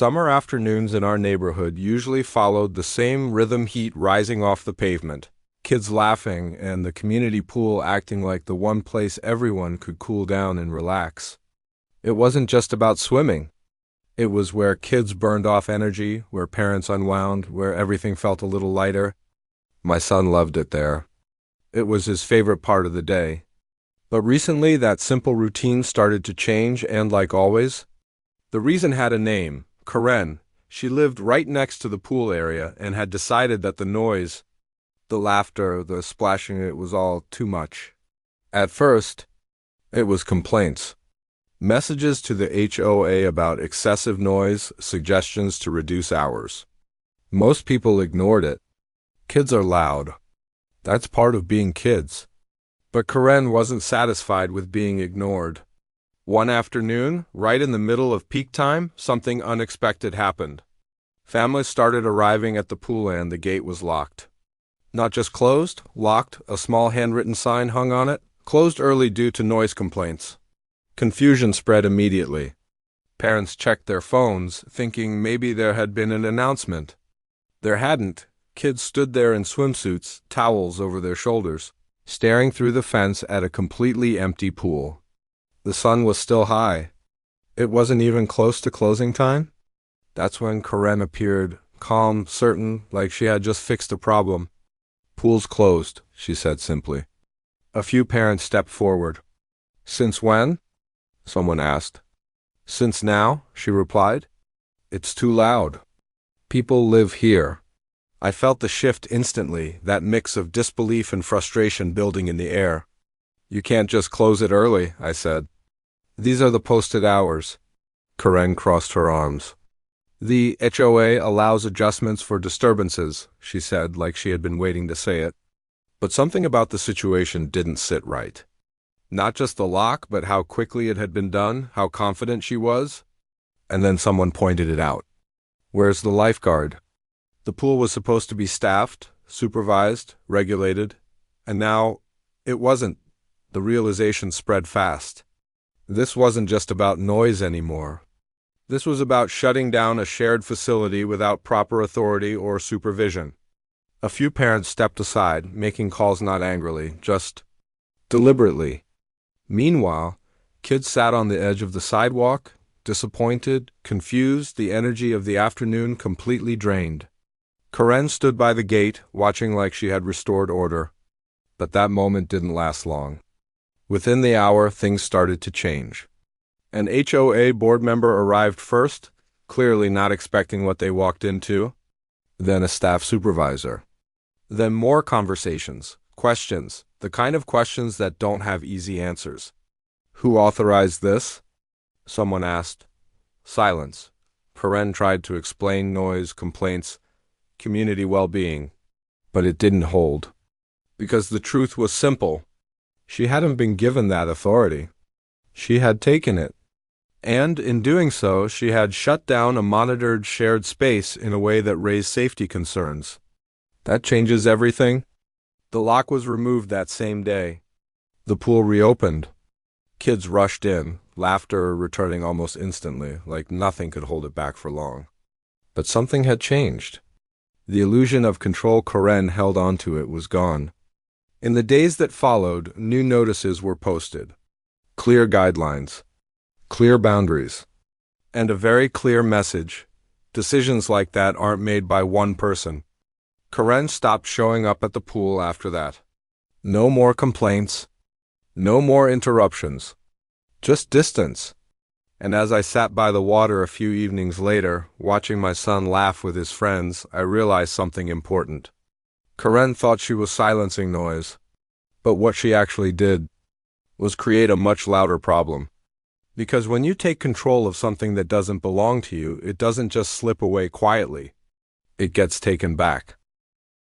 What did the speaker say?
Summer afternoons in our neighborhood usually followed the same rhythm, heat rising off the pavement, kids laughing, and the community pool acting like the one place everyone could cool down and relax. It wasn't just about swimming. It was where kids burned off energy, where parents unwound, where everything felt a little lighter. My son loved it there. It was his favorite part of the day. But recently, that simple routine started to change, and like always, the reason had a name. Karen. She lived right next to the pool area and had decided that the noise, the laughter, the splashing, it was all too much. At first, it was complaints. Messages to the HOA about excessive noise, suggestions to reduce hours. Most people ignored it. Kids are loud. That's part of being kids. But Karen wasn't satisfied with being ignored. One afternoon, right in the middle of peak time, something unexpected happened. Families started arriving at the pool and the gate was locked. Not just closed, locked, a small handwritten sign hung on it, closed early due to noise complaints. Confusion spread immediately. Parents checked their phones, thinking maybe there had been an announcement. There hadn't. Kids stood there in swimsuits, towels over their shoulders, staring through the fence at a completely empty pool. The sun was still high. It wasn't even close to closing time. That's when Karen appeared, calm, certain, like she had just fixed a problem. "Pool's closed," she said simply. A few parents stepped forward. "Since when?" someone asked. "Since now," she replied. "It's too loud. People live here." I felt the shift instantly, that mix of disbelief and frustration building in the air. "You can't just close it early," I said. "These are the posted hours." Karen crossed her arms. "The HOA allows adjustments for disturbances," she said, like she had been waiting to say it. But something about the situation didn't sit right. Not just the lock, but how quickly it had been done, how confident she was. And then someone pointed it out. "Where's the lifeguard?" The pool was supposed to be staffed, supervised, regulated, and now it wasn't. The realization spread fast. This wasn't just about noise anymore. This was about shutting down a shared facility without proper authority or supervision. A few parents stepped aside, making calls not angrily, just deliberately. Meanwhile, kids sat on the edge of the sidewalk, disappointed, confused, the energy of the afternoon completely drained. Karen stood by the gate, watching like she had restored order. But that moment didn't last long. Within the hour, things started to change. An HOA board member arrived first, clearly not expecting what they walked into. Then a staff supervisor. Then more conversations, questions, the kind of questions that don't have easy answers. "Who authorized this?" someone asked. Silence. Karen tried to explain noise, complaints, community well-being. But it didn't hold. Because the truth was simple. She hadn't been given that authority. She had taken it. And in doing so, she had shut down a monitored shared space in a way that raised safety concerns. That changes everything. The lock was removed that same day. The pool reopened. Kids rushed in, laughter returning almost instantly, like nothing could hold it back for long. But something had changed. The illusion of control Karen held onto it was gone. In the days that followed, new notices were posted. Clear guidelines. Clear boundaries. And a very clear message. Decisions like that aren't made by one person. Karen stopped showing up at the pool after that. No more complaints. No more interruptions. Just distance. And as I sat by the water a few evenings later, watching my son laugh with his friends, I realized something important. Karen thought she was silencing noise. But what she actually did was create a much louder problem. Because when you take control of something that doesn't belong to you, it doesn't just slip away quietly. It gets taken back.